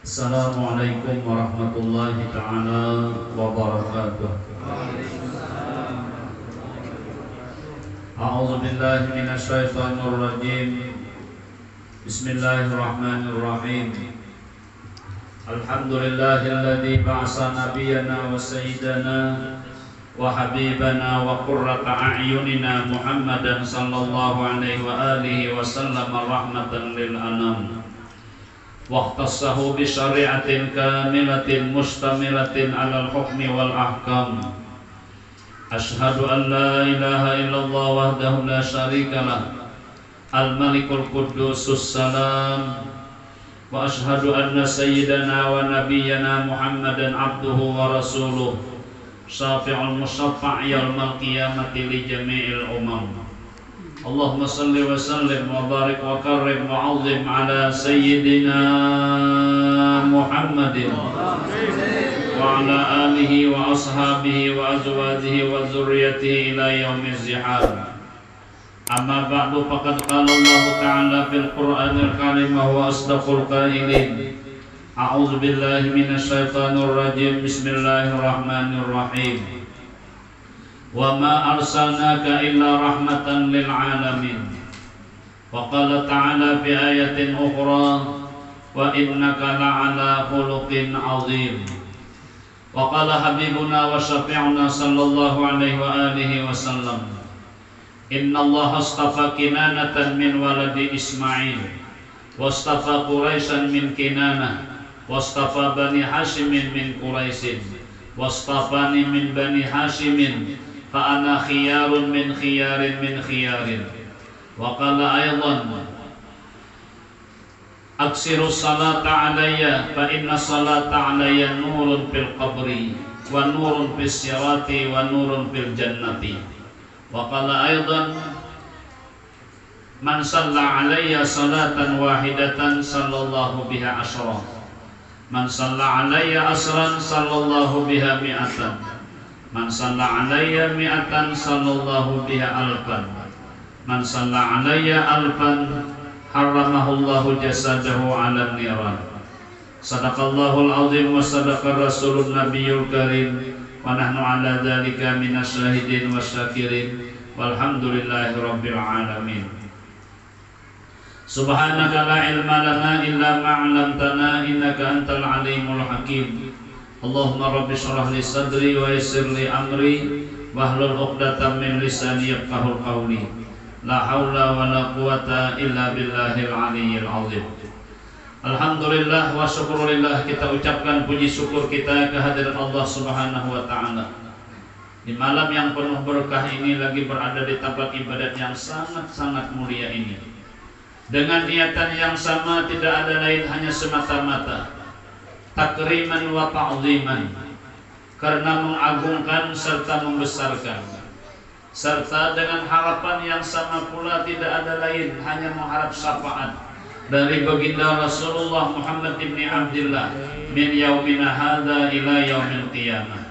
Assalamualaikum warahmatullahi ta'ala wabarakatuh. A'udzu billahi minasyaitonir rajim. Bismillahirrahmanirrahim. Alhamdulillahilladzi ba'asa nabiyyana wa sayyidana wa habibana wa qurrata a'yunina Muhammadan sallallahu alaihi wa alihi wa sallam rahmatan lil anam. Waqtasahu bi syari'atin kamilatin mustamilatin 'alal hukmi wal ahkam. Asyhadu an la ilaha illallah wahdahu la syarikalah al-malikul quddusus salam. Wa asyhadu anna sayyidana wa nabiyyana Muhammadan abduhu wa rasuluh syafi'ul musyaffa' yaumil qiyamati li jami'il umam. Allahumma salli wa sallim wa barik wa karrim wa azim ala sayyidina Muhammadin wa ala alihi wa ashabihi wa azwajihi wa zurriyatihi ila yaumiz zihar. Amma ba'du, faqad qala Allah ta'ala fil Qur'anil karim wa huwa asdaqul qailin. A'udzu billahi minasyaitonir rajim. Bismillahirrahmanirrahim. Wa ma arsalnaka illa rahmatan lil alamin. Wa qala ta'ala fi ayatin ukhra wa innaka la'ala khuluqin 'azim. Wa qala habibuna wa syafi'una sallallahu alaihi wa alihi wasallam, inna Allah astafa Kinanatan min waladi Ismail wastafa Quraisyan min Kinanah wastafa Bani Hashimin min Quraisyin wastafani min Bani Hashimin fa ana khiyarun min khiyarin min khiyarin. Wa qala aydan aksiru salata alayya fa inna salata alayya nurun fil qabri wa nurun fis sirati wa nurun fil jannati. Wa qala aydan man shalla alayya salatan wahidatan sallallahu biha asyra, man shalla alayya asran sallallahu biha mi'atan, man shalla alayya mi'atan sallallahu biha alfan, man shalla alayya alfan harramahullahu jasadahu 'alan niran. Sadaqallahul azim wa sadaqar rasulun nabiyul karim wa nahnu ala dzalika minasyahidin wasyakirin walhamdulillahi rabbil alamin. Subhanaka la ilma lana illa ma 'allamtana innaka antal alimul hakim. Allahumma rabbi shrah li sadri wa yassir li amri wahlul 'uqdatam min lisani yafqahul qawli. La haula wa la quwata illa billahil aliyyil azim. Alhamdulillah wa syukurillah, kita ucapkan puji syukur kita kehadirat Allah Subhanahu wa taala. Di malam yang penuh berkah ini lagi berada di tempat ibadat yang sangat-sangat mulia ini. Dengan niatan yang sama, tidak ada lain hanya semata-mata takriman wa ta'ziman, karena mengagungkan serta membesarkan, serta dengan harapan yang sama pula tidak ada lain hanya mengharap syafaat dari baginda Rasulullah Muhammad ibni Abdillah min yaumina hadza ila yaumil qiyamah.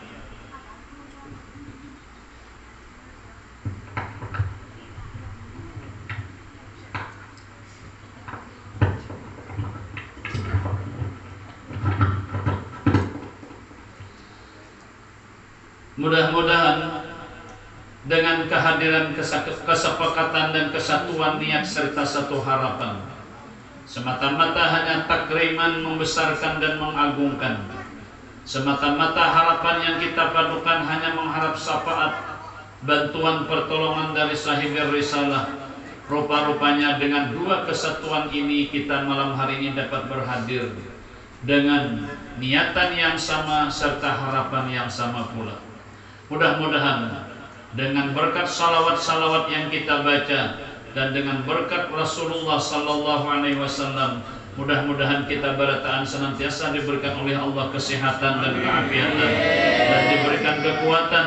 Mudah-mudahan dengan kehadiran kesepakatan dan kesatuan niat serta satu harapan, semata-mata hanya takriman membesarkan dan mengagungkan, semata-mata harapan yang kita padukan hanya mengharap syafaat, bantuan pertolongan dari sahibir risalah. Rupa-rupanya dengan dua kesatuan ini kita malam hari ini dapat berhadir dengan niatan yang sama serta harapan yang sama pula. Mudah-mudahan dengan berkat salawat-salawat yang kita baca dan dengan berkat Rasulullah sallallahu alaihi wasallam, mudah-mudahan kita berataan senantiasa diberikan oleh Allah kesehatan dan keafiatan, dan diberikan kekuatan,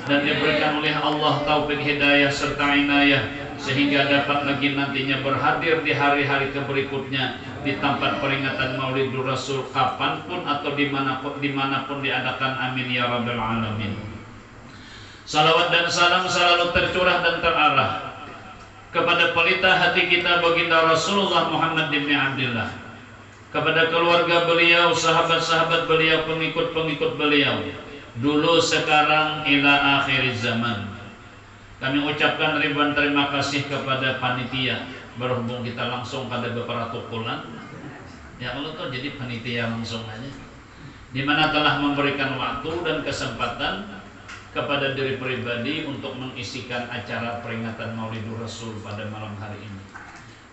dan diberikan oleh Allah taufik hidayah serta inayah, sehingga dapat lagi nantinya berhadir di hari-hari berikutnya di tempat peringatan Maulidur Rasul kapanpun atau dimanapun diadakan. Amin ya rabbal alamin. Salawat dan salam selalu tercurah dan terarah kepada pelita hati kita baginda Rasulullah Muhammad bin Abdullah, kepada keluarga beliau, sahabat-sahabat beliau, pengikut-pengikut beliau, dulu, sekarang, ila akhir zaman. Kami ucapkan ribuan terima kasih kepada panitia, berhubung kita langsung pada beberapa bulan. Ya Allah tuh jadi panitia langsung aja, di mana telah memberikan waktu dan kesempatan kepada diri pribadi untuk mengisikan acara peringatan Maulidur Rasul pada malam hari ini.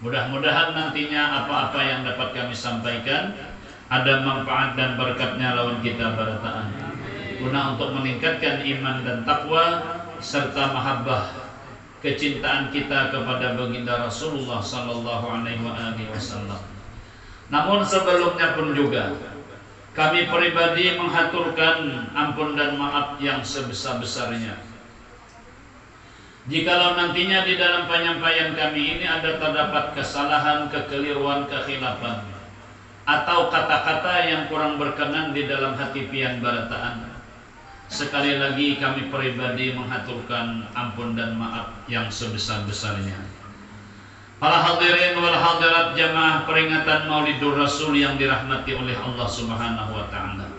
Mudah-mudahan nantinya apa-apa yang dapat kami sampaikan ada manfaat dan berkatnya lawan kita barataan, guna untuk meningkatkan iman dan takwa serta mahabbah kecintaan kita kepada baginda Rasulullah sallallahu alaihi wasallam. Namun sebelumnya pun juga kami pribadi menghaturkan ampun dan maaf yang sebesar-besarnya jikalau nantinya di dalam penyampaian kami ini ada terdapat kesalahan, kekeliruan, kekhilafan, atau kata-kata yang kurang berkenan di dalam hati pian barataan. Sekali lagi kami pribadi menghaturkan ampun dan maaf yang sebesar-besarnya. Para hadirin wal hadirat jamaah peringatan Maulidur Rasul yang dirahmati oleh Allah Subhanahu wa taala.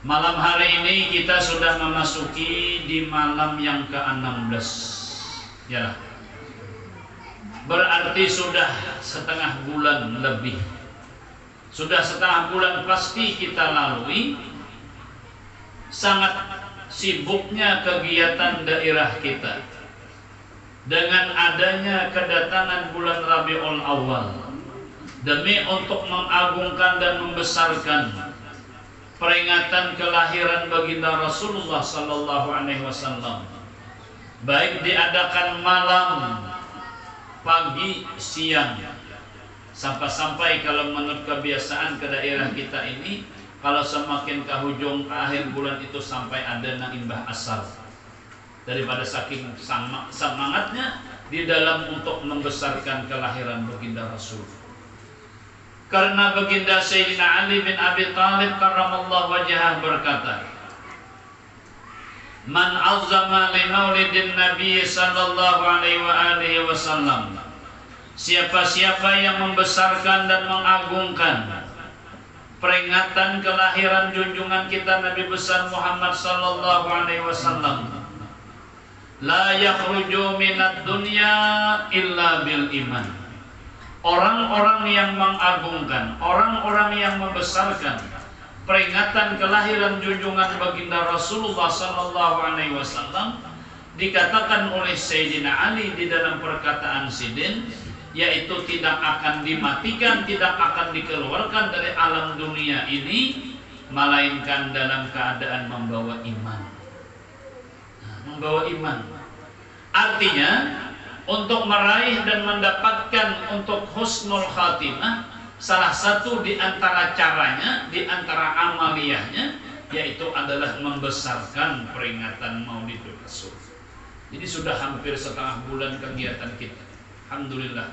Malam hari ini kita sudah memasuki di malam yang ke-16. Ya. Berarti sudah setengah bulan lebih. Sudah setengah bulan pasti kita lalui. Sangat sibuknya kegiatan daerah kita dengan adanya kedatangan bulan Rabiul Awal demi untuk mengagungkan dan membesarkan peringatan kelahiran baginda Rasulullah sallallahu alaihi wasallam, baik diadakan malam, pagi, siang, sampai kalau menurut kebiasaan ke daerah kita ini, kalau semakin ke hujung ke akhir bulan itu sampai ada imbah asar, daripada saking semangatnya di dalam untuk membesarkan kelahiran baginda Rasul. Karena baginda Sayyidina Ali bin Abi Thalib karramallahu wajhah berkata, "Man azzama li maulidin Nabi sallallahu alaihi wasallam." Siapa-siapa yang membesarkan dan mengagungkan peringatan kelahiran junjungan kita Nabi besar Muhammad sallallahu alaihi wasallam, la yakhruju minad dunya illa bil iman. Orang-orang yang mengagungkan, orang-orang yang membesarkan peringatan kelahiran junjungan baginda Rasulullah sallallahu alaihi wasallam dikatakan oleh Sayyidina Ali di dalam perkataan Sidin, yaitu tidak akan dimatikan, tidak akan dikeluarkan dari alam dunia ini melainkan dalam keadaan membawa iman. Membawa iman. Artinya untuk meraih dan mendapatkan untuk husnul khatimah, salah satu di antara caranya, di antara amaliyahnya, yaitu adalah membesarkan peringatan Maulidur Rasul. Jadi sudah hampir setengah bulan kegiatan kita. Alhamdulillah.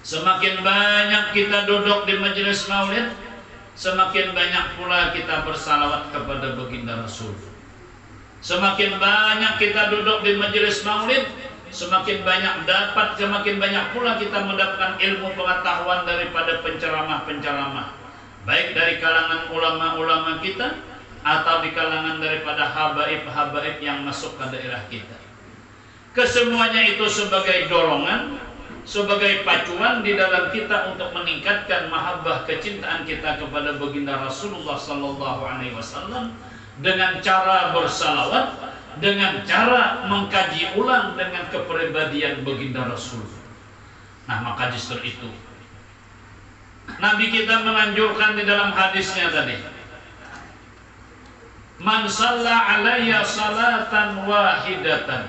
Semakin banyak kita duduk di majelis maulid, semakin banyak pula kita bersalawat kepada baginda Rasul. Semakin banyak kita duduk di majelis maulid, semakin banyak pula kita mendapatkan ilmu pengetahuan daripada penceramah-penceramah, baik dari kalangan ulama-ulama kita atau di kalangan daripada habaib-habaib yang masuk ke daerah kita. Kesemuanya itu sebagai dorongan, sebagai pacuan di dalam kita untuk meningkatkan mahabbah kecintaan kita kepada baginda Rasulullah sallallahu alaihi wasallam dengan cara bersalawat, dengan cara mengkaji ulang dengan kepribadian baginda Rasul. Nah, maka justru itu Nabi kita menganjurkan di dalam hadisnya tadi, man shalla alayya salatan wahidatan,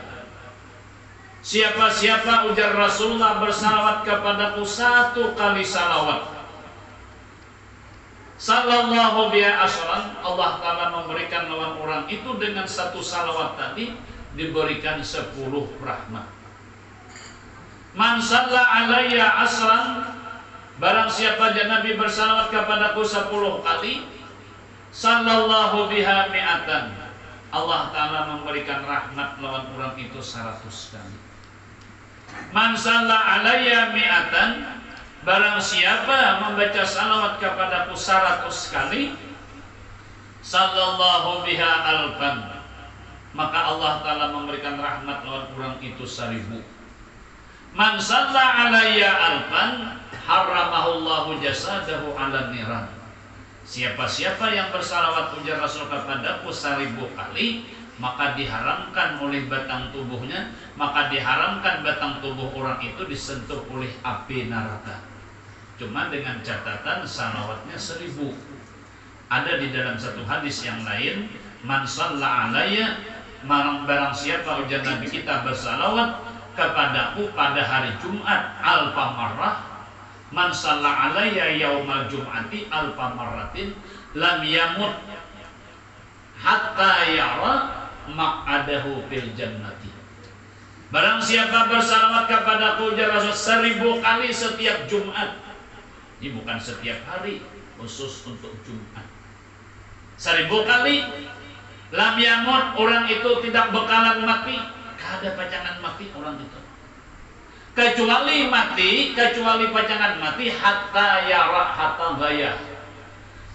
siapa-siapa ujar Rasulullah bersalawat kepadaku satu kali salawat, sallallahu biha asran, Allah Ta'ala memberikan lawan orang itu dengan satu salawat tadi diberikan 10 rahmat. Man shalla alayya asran, barang siapa Nabi bersalawat kepadaku 10 kali, sallallahu biha mi'atan, Allah Ta'ala memberikan rahmat lawan orang itu 100 kali. Man shalla alayya mi'atan, barang siapa membaca salawat kepadaku 100 kali, sallallahu biha alfan, maka Allah Ta'ala memberikan rahmat lawan orang itu 1000. Man salla alayya alfan haramahullahu jasadahu ala niran. Siapa-siapa yang bersalawat ujar Rasul kepadaku 1000 kali, maka diharamkan oleh batang tubuhnya, maka diharamkan batang tubuh orang itu disentuh oleh api neraka. Cuma dengan catatan salawatnya 1000. Ada di dalam satu hadis yang lain, man shalla alayya, barang siapa ujar Nabi kita bersalawat kepadaku pada hari Jumat alfa marrah, man shalla alayya yaumal jum'ati alfa marratin lam yamut hatta yara maq'adahu fil jannati. Barang siapa bersalawat kepadaku ujar Rasul 1000 kali setiap Jumat. Ini bukan setiap hari, khusus untuk Jumat. 1000 kali, lam yamut, orang itu tidak bakalan mati. Kada pacangan mati orang itu. Kecuali pacangan mati hatta yara hatta gaya.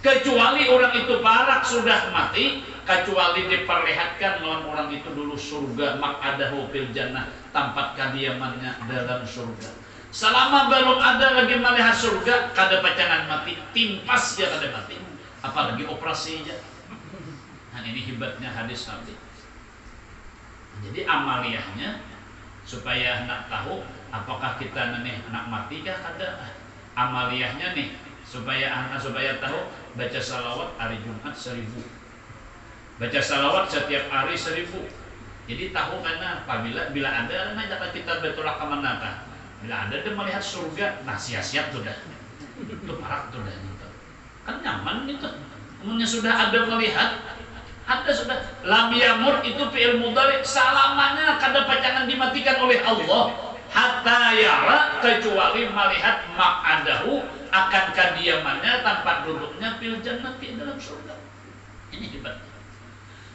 Kecuali orang itu parak sudah mati, kecuali diperlihatkan lawan orang itu dulu surga, maq'adahu fil jannah, tempat kediamannya dalam surga. Selama belum ada lagi melihat surga, kada pacangan mati, timpas dia kada mati, apalagi operasi aja. Nah, ini hebatnya hadis Nabi. Jadi amaliyahnya supaya nak tahu apakah kita nih anak mati kah kada. Amaliyahnya nih supaya tahu baca salawat hari Jumat 1000. Baca salawat setiap hari 1000. Jadi tahu karena apabila ada ngajak kita betulak ke mana kah? Bila ada dia melihat surga, nah siap-siap tuh dah. Itu parak tuh dah gitu. Kan nyaman gitu. Kemudian sudah ada melihat, ada sudah lam yamut itu fi'il mudhari, selamanya kada pacangan dimatikan oleh Allah. Hatta yara, kecuali melihat maq'adahu, akan kediamannya, tempat duduknya fil jannati, dalam surga. Ini hebat.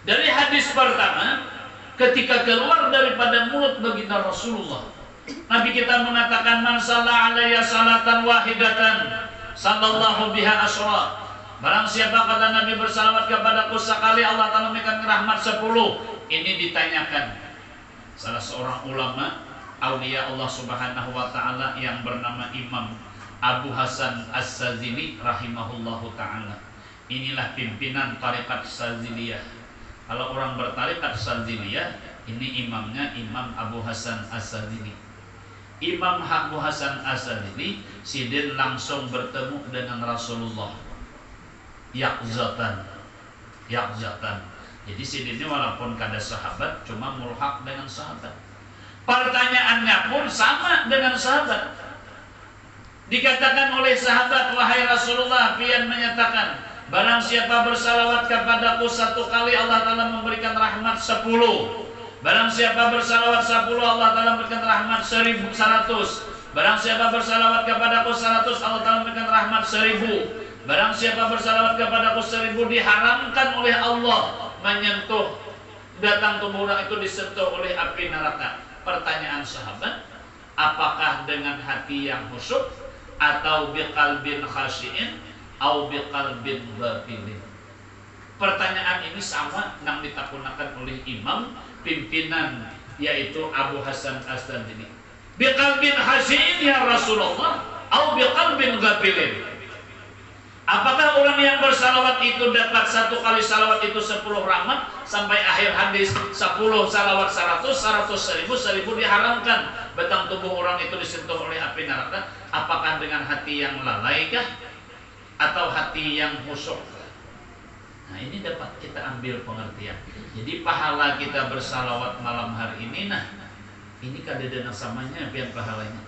Dari hadis pertama, ketika keluar daripada mulut baginda Rasulullah, Nabi kita mengatakan man shalla alayya salatan wahidatan sallallahu biha asra. Barang siapa kata Nabi bersalawat kepadaku sekali, Allah Ta'ala memberikan rahmat 10. Ini ditanyakan salah seorang ulama aulia Allah Subhanahu wa taala yang bernama Imam Abu Hasan As-Sazili rahimahullahu taala. Inilah pimpinan tarekat Saziliyah. Kalau orang bertarekat Saziliyah, ini imamnya Imam Abu Hasan As-Sazili. Imam Abu Hasan As-Sazili sidin langsung bertemu dengan Rasulullah yakzatan. Jadi sidinnya walaupun kada sahabat, cuma mulhaq dengan sahabat. Pertanyaannya pun sama dengan sahabat. Dikatakan oleh sahabat, wahai Rasulullah, pian menyatakan, barang siapa bersalawat kepadaku 1 kali, Allah Ta'ala memberikan rahmat 10. Barang siapa bersalawat 10, Allah Ta'ala memberikan rahmat 1100. Barang siapa bersalawat kepadaku 100, Allah Ta'ala memberikan rahmat 1000. Barang siapa bersalawat kepadaku 1000, diharamkan oleh Allah menyentuh datang tubuh orang itu disentuh oleh api neraka. Pertanyaan sahabat, apakah dengan hati yang khusyuk atau biqalbin khasyi'in atau biqalbin ghafilin? Pertanyaan ini sama yang ditakunakan oleh imam pimpinan, yaitu Abu Hasan As-Sazili. Biqalbin khasyi'in ya Rasulullah atau biqalbin ghafilin? Apakah orang yang bersalawat itu dapat 1 kali salawat itu 10 rahmat sampai akhir hadis 10 salawat 100, 100 1000, 1000 diharamkan batang tubuh orang itu disentuh oleh api neraka? Apakah dengan hati yang lalai kah atau hati yang khusyuk? Nah, ini dapat kita ambil pengertian. Jadi pahala kita bersalawat malam hari ini, nah ini kadang samanya biar pahalanya.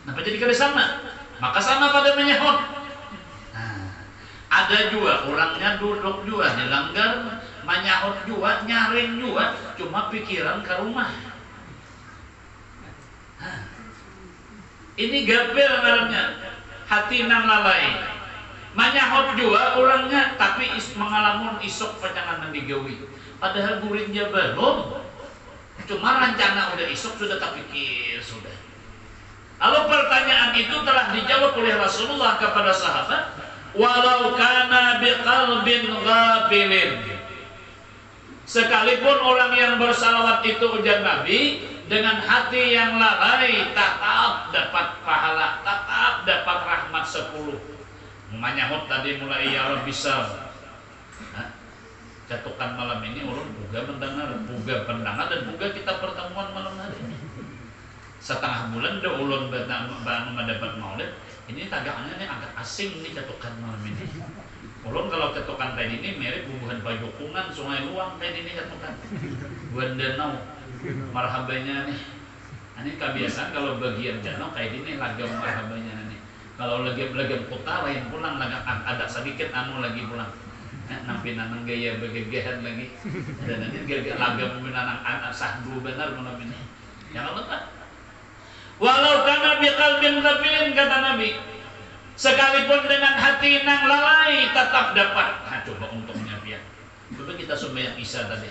Kenapa jadi kada sama? Maka sama pada menyahut. Ada juga orangnya duduk juga dilanggar, menyahut juga, nyaring juga, cuma pikiran ke rumah. Ini gapil namanya, hati nang lalai. Menyahut juga orangnya, tapi mengalamun isok pacangan digawi. Padahal guritnya belum, cuma rencana udah isok sudah tak pikir sudah. Lalu pertanyaan itu telah dijawab oleh Rasulullah kepada sahabat, walau kana biqalbin ghafilin. Sekalipun orang yang bersalawat itu, ujar Nabi, dengan hati yang lalai, tetap dapat pahala, tetap dapat rahmat 10. Menyahut tadi mulai ya Rabbi sal. Catukan malam ini ulun buga mendengar, buga pendengar, dan buga kita pertemuan malam hari ini. Setengah bulan udah ulun mendapat maulid. Ini tagaknya ini agak asing nih catukan malam ini. Ulun kalau catukan kayak ini mirip bubuhan pajukungan Sungai Luang kayak ini catukan. Buan danau. Marhabanya nih. Ini kebiasaan kalau bagian danau kayak ini lagam marhabanya nih. Kalau lagam kota lain pulang ada sedikit lagi pulang. Nampi nanang gaya begegehan lagi, dan nanti gaya lagam nanang anak sahdu benar malam ini. Yang apa? Walau kana biqalbin ghafilin, kata Nabi, sekalipun dengan hati nang lalai tetap dapat. Nah, coba untungnya biar. Coba kita sembahyang Isya tadi.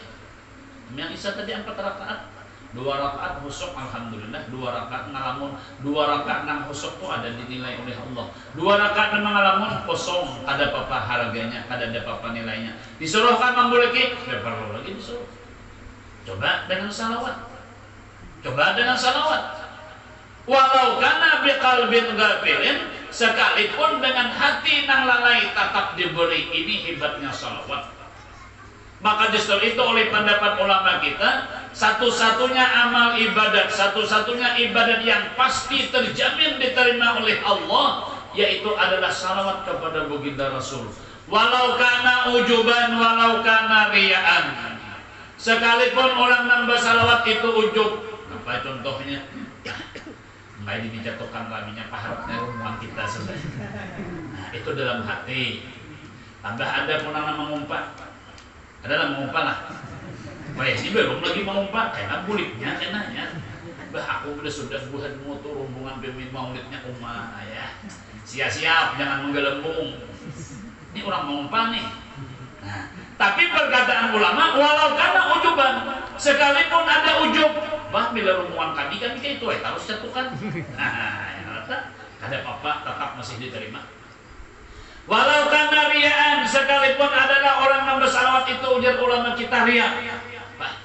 Sembahyang Isya tadi 4 rakaat. 2 rakaat husuk, alhamdulillah. 2 rakaat ngalamun, 2 rakaat nang husuk tuh ada dinilai oleh Allah. 2 rakaat nang ngalamun kosong, ada apa harganya, ada apa nilainya. Disuruhkan memuliki, tidak perlu lagi disuruh. Coba dengan salawat. Coba dengan salawat. Walau kana biqalbin ghafilin, sekalipun dengan hati nang lalai tetap diberi. Ini hebatnya salawat. Maka justru itu oleh pendapat ulama kita, satu-satunya amal ibadat, satu-satunya ibadat yang pasti terjamin diterima oleh Allah, yaitu adalah salawat kepada baginda Rasul. Walau kana ujuban, walau kana riyaan. Sekalipun orang nambah salawat itu ujub. Apa contohnya? Nggak dicatukan raminya paharapnya rumah kita sudah. Nah, itu dalam hati. Tambah ada pun nama mengumpat. Adalah mengumpat lah. Baik, ini belum lagi mengumpat, karena buliknya, kenanya. Bah, aku sudah buat motor rombongan pemimpin maulidnya umat ya. Siap-siap, jangan menggelembung. Ini orang mengumpat nih. Nah, tapi perkataan ulama, walau karena ujuban, sekalipun ada ujub, bah bila rombongan kami kayak itu, harus jatuhkan. Nah, yang ada apa-apa tetap masih diterima. Walau kana riyaan, sekalipun adalah orang yang bersalawat itu, ujar ulama kita ria. Bah,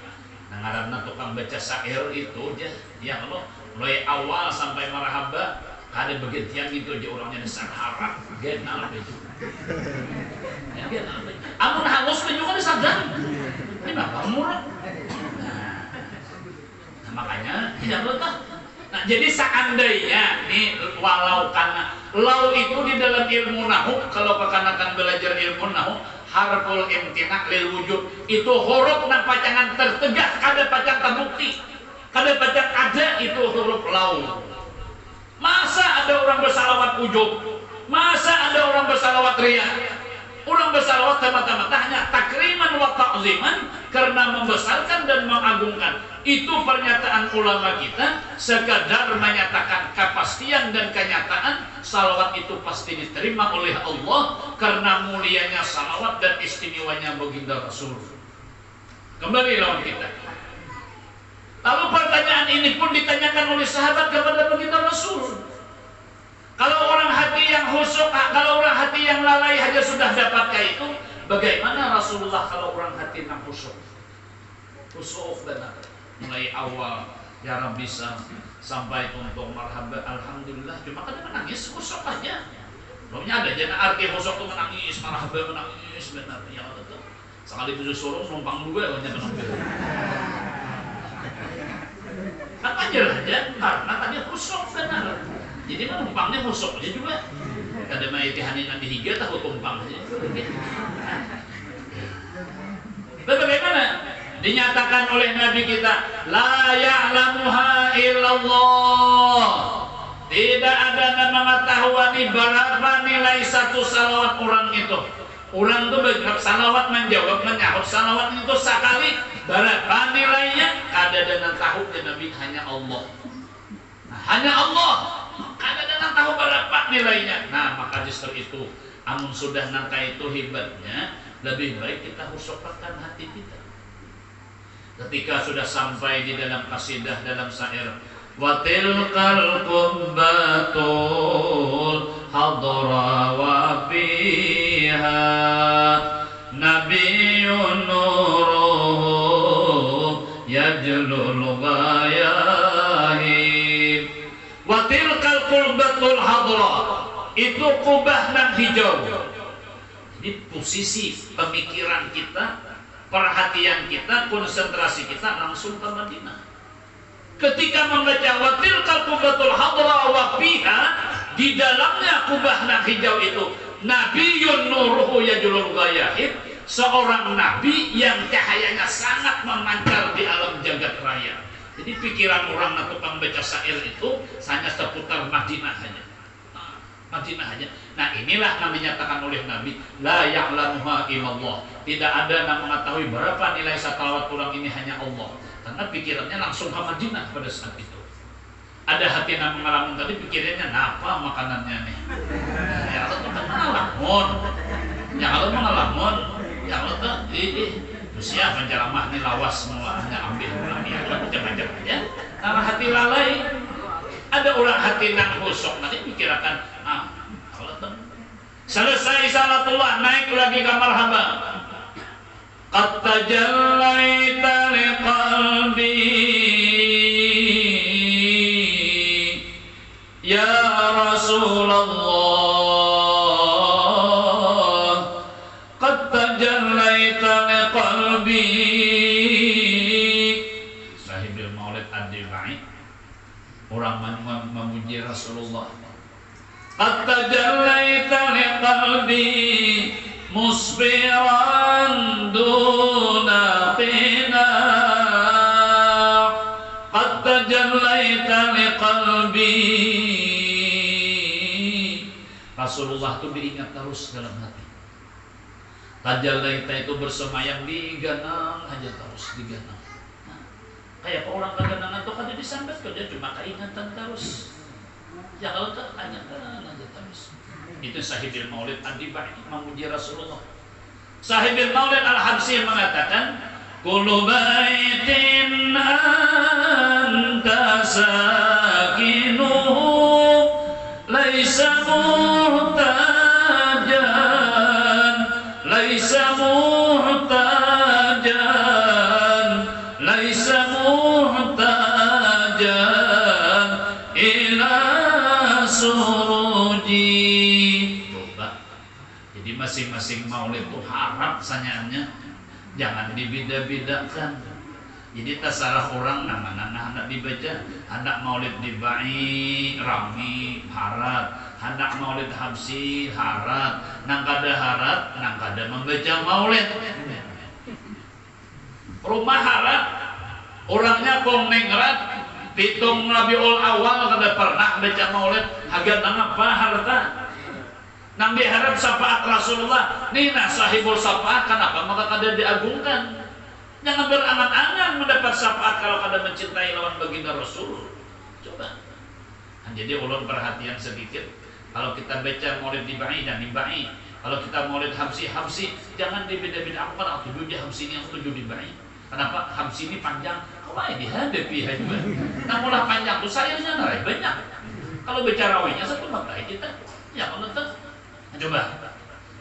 ngaranna tukang baca syair itu aja, ya Allah, mulai awal sampai marhaba, ada bagian itu aja orangnya dasar harap, genal itu. Ya genal. Amun halus juga disadar. Ini bakal murah. Nah, makanya tidak betah. Nah, jadi seandainya nih walau karena lau itu di dalam ilmu nahu, kalau kekanakan belajar ilmu nahu, harful imtina' lil wujud, itu huruf nang pacangan tertegak, kada pacang terbukti, kada pacang ada itu huruf lau. Masa ada orang bersalawat ujub? Masa ada orang bersalawat riya? Orang bersalawat semata-mata hanya takriman wa ta'ziman, karena membesarkan dan mengagungkan. Itu pernyataan ulama kita, sekadar menyatakan kepastian dan kenyataan salawat itu pasti diterima oleh Allah karena mulianya salawat dan istimewanya baginda Rasul. Kembali lawan kita. Lalu pertanyaan ini pun ditanyakan oleh sahabat kepada baginda Rasul. Kalau orang hati yang khusyuk, kalau orang hati yang lalai saja sudah dapat kayak itu, bagaimana Rasulullah kalau orang hati yang khusyuk? Khusyuk benar. Mulai awal ya Rabbi sampai untuk marhaba, alhamdulillah, cuma kan menangis khusyuk aja. Belumnya ada jadi arti khusyuk itu menangis, marhaba menangis benar. Ya betul. Sekali disuruh numpang dua banyak menangis. Kan aja karena tadi khusyuk benar. Jadi numpangnya khusyuk aja juga. Kada mai tihanin di higa tahu tumpang aja. Bagaimana? Dinyatakan oleh Nabi kita, la ya'lamuha illallah. Tidak ada yang mengetahui berapa nilai satu salawat orang itu. Orang itu salawat menjawab, menyahut salawat itu sekali, berapa nilainya? Ada dan tahu dan Nabi hanya Allah. Nah, hanya Allah. Ada dan tahu berapa nilainya. Nah, maka justru itu, amun sudah nangka itu hebatnya, lebih baik kita khusyukkan hati kita. Ketika sudah sampai di dalam kasidah, dalam syair, wa tilkal qubbatul hadra wa fiha nabiyyun nuruhu yajlul ghayahi. Wa tilkal qubbatul hadra, itu kubah nan hijau. Jadi posisi pemikiran kita, perhatian kita, konsentrasi kita langsung ke Madinah. Ketika membaca watil kalkubatul hadra wa fiha, di dalamnya kubah nan hijau itu Nabiyyun nuruhu yajlul ghayahib, seorang nabi yang cahayanya sangat memancar di alam jagat raya. Jadi pikiran orang atau pembaca syair itu hanya seputar Madinah hanya. Madinah aja. Nah, inilah yang dinyatakan oleh Nabi, la ya'lamuha illallah. Tidak ada yang mengetahui berapa nilai salawat orang ini, hanya Allah. Karena pikirannya langsung ke Madinah pada saat itu. Ada hati yang mengalami tadi pikirannya apa makanannya nih. Ya Allah tuh mengalamun. Ya Allah mengalamun. Ya Allah tuh usia penceramah ini lawas mulanya ambil ya macam-macam aja. Karena hati lalai. Ada orang hati yang khusyuk nanti pikirkan selesai salatullah, naik lagi ke marhaba. Qad tajallaita liqalbi ya Rasulullah, qad tajallaita liqalbi. Sahibul Maulid Ad-Dibai, orang memuji Rasulullah. Qad tajallaita liqalbi musbiran duna qina'. Qad tajallaita liqalbi. Rasulullah itu diingat terus dalam hati. Tajallaita itu bersemayam diganang aja terus, diganang. Nah, kayak orang keganangan tuh kada disambat, dia cuma keingatan terus. Ya Allah tak hanya aja terus. Itu Sahibul Maulid Ad-Dibai memuji Rasulullah. Sahibul Maulid Al-Habsyi mengatakan, kullu baitin anta sakinuhu laisa muhtajan, laisa muhtajan, laisa muhtajan ila suruji. Coba. Jadi masing-masing maulid itu harap sanyaannya jangan dibeda-bedakan. Jadi terserah orang nama-nama hendak dibaca. Hendak maulid Dibai rami harat, hendak maulid Habsyi harat, nang kada harat, nang kada membaca maulid. Rumah harat, orangnya kong nengrat, pitung Rabiul Awal kada pernah baca maulid, hagan nang apa harta. Nang diharap syafaat Rasulullah, nina sahibul syafaat, kenapa maka kada diagungkan? Jangan berangan-angan mendapat syafaat kalau kada mencintai lawan baginda Rasul. Coba. Nah, jadi ulun perhatian sedikit. Kalau kita baca maulid Dibai dan Dibai, kalau kita maulid Habsyi, jangan dibeda-beda. Aku kan tujuh di Habsyi ini, aku tujuh Dibai. Kenapa? Habsyi ini panjang. Wah, dihadapi juga. Namulah panjang tuh sayangnya narai banyak. Kalau bicara rawinya satu makai kita, ya kalau tak. Coba.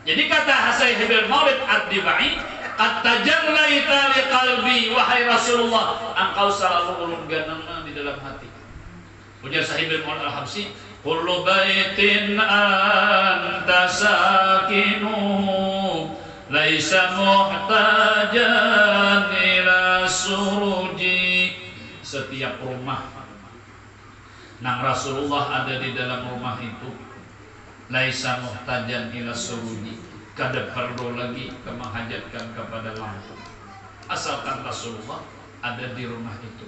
Jadi kata Sahibul Maulid Ad-Dibai, qad tajallaita liqalbi, wahai Rasulullah, engkau selalu ulun ganang di dalam hati. Ujar Sahibul Maulid Al-Habsyi, kullu baitin anta sakinuhu laisa muhtajan ila suruji. Setiap rumah nang Rasulullah ada di dalam rumah itu, laisa muhtajan ila suruji, kada perlu lagi menghajatkan kepada lampu, asalkan Rasulullah ada di rumah itu.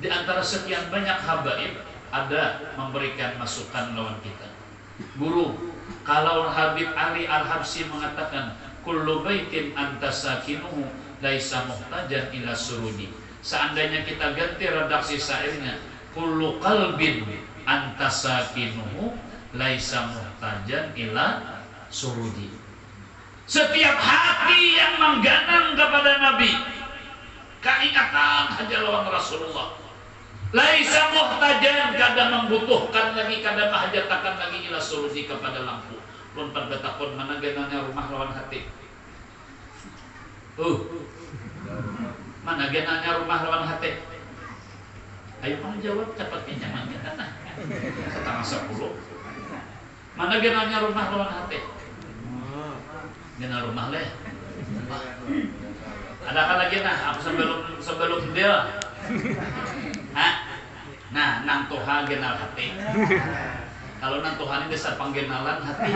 Di antara sekian banyak habaib ada memberikan masukan lawan kita. Guru, kalau Habib Ali Al-Habsyi mengatakan kullu baitin anta sakinuhu laisa muhtajan ila surudi, seandainya kita ganti redaksi syairnya, kullu qalbin anta sakinuhu laisa muhtajan ila surudi, setiap hati yang mengganang kepada Nabi, keingatan hanya lawan Rasulullah, Laisa muhtajan, kada membutuhkan lagi, kada mahajatakan lagi ila solusi kepada lampu. Pun perbetakon mana genanya rumah lawan hati. Mana genanya rumah lawan hati. Ayo kamu jawab cepat pinjaman kita nah. Setengah 10. Mana genanya rumah lawan hati. Gena rumah leh. Adakah lagi nah aku sebelum dia. Hah? Nah, nang Tuhan genal hati. Kalau nang Tuhan ini dasar panggenalan hati.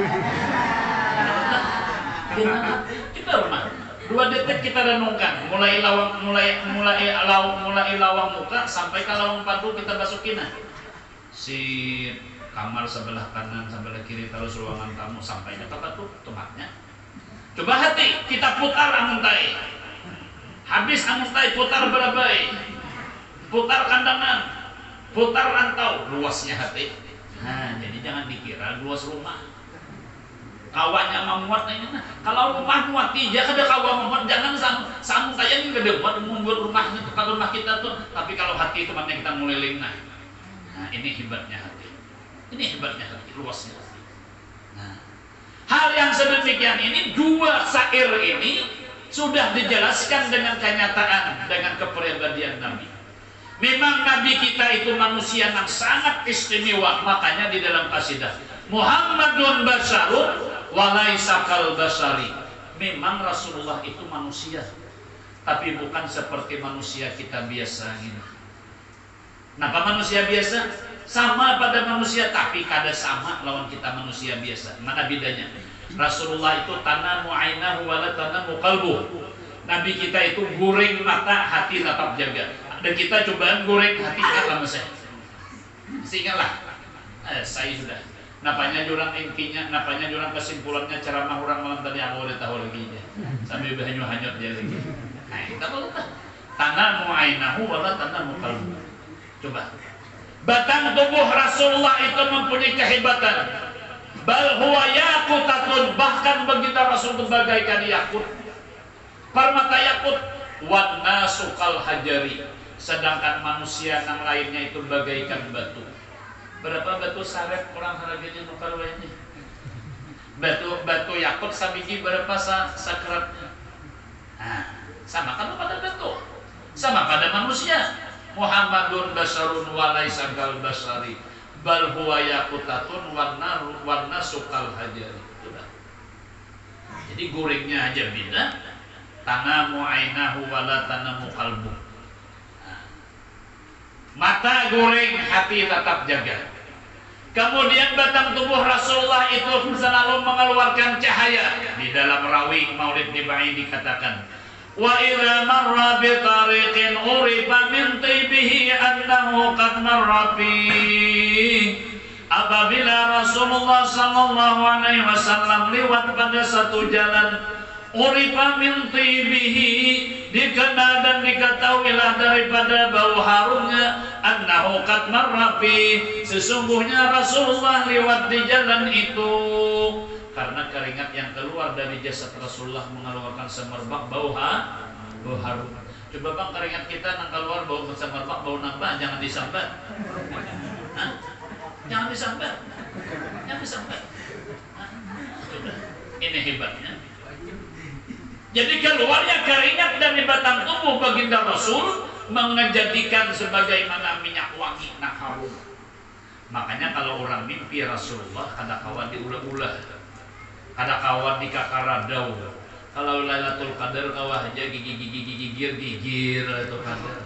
Genal kita rumah. 2 detik kita renungkan, mulai lawang muka sampai ke lawang padu kita masukin nah. Si kamar sebelah kanan sebelah kiri terus ruangan tamu sampai ke padu tempatnya. Coba hati kita putar amuntai. Habis amuntai putar berabai. Putar kandangan, putar rantau, luasnya hati. Nah, jadi jangan dikira luas rumah. Kawannya memuat ini nah. Kalau rumah muat tidak ada kawan memuat, jangan sama saya ini gede buat membuat rumahnya ke rumah kita tuh. Tapi kalau hati itu makanya kita ngeliling nah. Nah, ini hebatnya hati. Ini hebatnya hati, luasnya hati. Nah, hal yang sedemikian ini 2 syair ini sudah dijelaskan dengan kenyataan dengan kepribadian Nabi. Memang Nabi kita itu manusia yang sangat istimewa, makanya di dalam qasidah Muhammadun basyarun walaisa kal basyari. Memang Rasulullah itu manusia, tapi bukan seperti manusia kita biasa ini. Kenapa manusia biasa? Sama pada manusia, tapi kada sama lawan kita manusia biasa. Mana bedanya? Rasulullah itu tanamu ainahu wala tanamu qalbuh. Nabi kita itu guring mata, hati tetap jaga. Dan kita cobaan goreng hati kita masih ingatlah saya sudah napanya jurang intinya, napanya jurang kesimpulannya ceramah orang malam tadi aku udah tahu lagi ya. Sambil berhanyut-hanyut dia lagi. Nah kita boleh tanah mu'ainahu wala tanah muqalbu. Coba batang tubuh Rasulullah itu mempunyai kehebatan. Bal huwa yaqutatun, bahkan baginda Rasul itu bagaikan yakut, permata yakut. Wan nasu kal hajari, sedangkan manusia yang lainnya itu bagaikan batu. Berapa batu saret kurang harganya nukar lainnya? Batu yakut sabiji berapa sakratnya? Nah, sama kan pada batu, sama pada manusia. Muhammadun basyarun walaisa kal basyari, bal huwa yaqutatun wan nasu kal hajari. Jadi gorengnya aja beda. Tanamu ainahu wala tanamu qalbu. Mata goreng, hati tetap jaga. Kemudian batang tubuh Rasulullah itu selalu mengeluarkan cahaya. Di dalam rawi Maulid Nibai dikatakan, wa idza marra bi tariqin urifa min tibihi annahu qad marra fi. Apabila Rasulullah sallallahu alaihi wasallam lewat pada satu jalan, urifa min tibihi, dikenal dan diketahuilah daripada bau harumnya, annahu qad marra fi, sesungguhnya Rasulullah lewat di jalan itu. Karena keringat yang keluar dari jasad Rasulullah mengeluarkan semerbak bau harum. Coba bang, keringat kita nang keluar bau semerbak, bau nambah, jangan disambat. Jangan disambat. Jangan disambat. Ini hebatnya. Jadi keluarnya keringat dari batang tubuh baginda Rasul menjadikan sebagaimana minyak wangi nak harum. Makanya kalau orang mimpi Rasulullah kada kawan diulah-ulah, kada kawan dikakaradau. Kalau Lailatul Qadar kawah aja gigir Lailatul Qadar.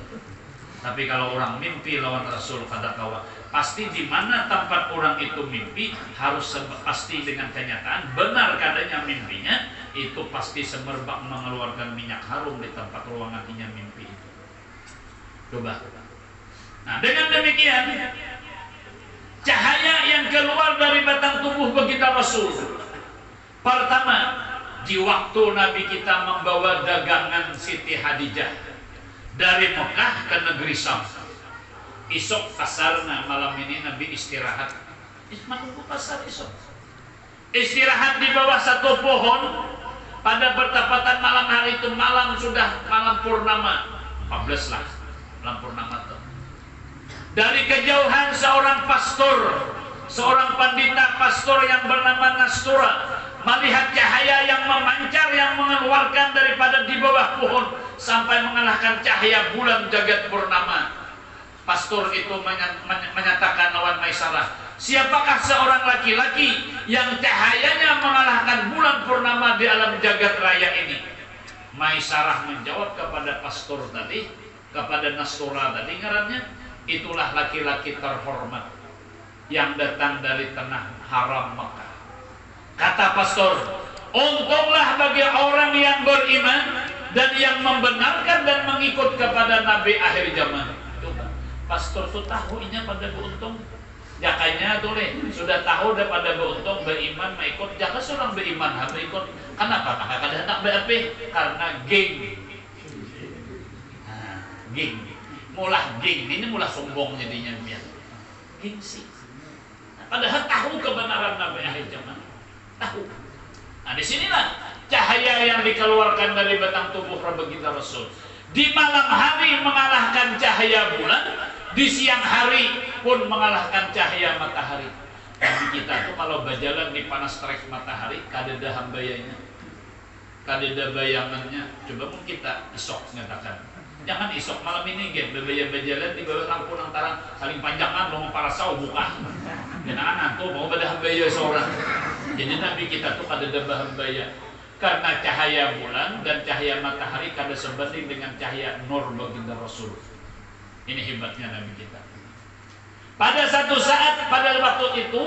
Tapi kalau orang mimpi lawan Rasul kada kawan. Pasti di mana tempat orang itu mimpi harus pasti dengan kenyataan benar kadanya mimpinya itu pasti semerbak mengeluarkan minyak harum di tempat ruangannya mimpi itu. Coba. Nah, dengan demikian cahaya yang keluar dari batang tubuh baginda Rasul. Pertama, di waktu Nabi kita membawa dagangan Siti Hadijah dari Mekah ke negeri Syam. Isok pasarna, malam ini Nabi istirahat. Menunggu pasar isok. Istirahat di bawah satu pohon pada bertepatan malam hari itu, malam sudah malam purnama 14 lah malam purnama tuh. Dari kejauhan seorang pastor, seorang pandita pastor yang bernama Nastura melihat cahaya yang memancar yang mengeluarkan daripada di bawah pohon sampai mengalahkan cahaya bulan jagat purnama. Pastor itu menyatakan lawan Maisarah, siapakah seorang laki-laki yang cahayanya mengalahkan bulan purnama di alam jagat raya ini? Maisarah menjawab kepada pastor tadi, kepada Nastura tadi ngarannya, itulah laki-laki terhormat yang datang dari tanah haram Mekah. Kata pastor, untunglah bagi orang yang beriman dan yang membenarkan dan mengikut kepada Nabi akhir zaman. Coba, pastor tuh tahu ini pada beruntung. Jakanya tuh sudah tahu daripada beruntung beriman mengikut. Jaka seorang beriman harus ikut. Kenapa? Karena hendak BAP, karena geng. Nah, geng. Mulah geng, ini mulah sombong jadinya biar gengsi. Padahal tahu kebenaran Nabi akhir zaman, tahu. Nah disinilah cahaya yang dikeluarkan dari batang tubuh baginda Rasul. Di malam hari mengalahkan cahaya bulan, di siang hari pun mengalahkan cahaya matahari. Tapi kita tuh kalau berjalan di panas terik matahari, kadeda hambayanya, kadeda bayangannya. Coba pun kita esok nyatakan. Jangan esok malam ini game berjalan di bawah lampu antara saling panjangan mau para saw buka. Jangan nanti mau pada hambaya seorang. Jadi Nabi kita tuh kada ada hambaya karena cahaya bulan dan cahaya matahari kada sebanding dengan cahaya nur baginda Rasul. Ini hebatnya Nabi kita. Pada satu saat pada waktu itu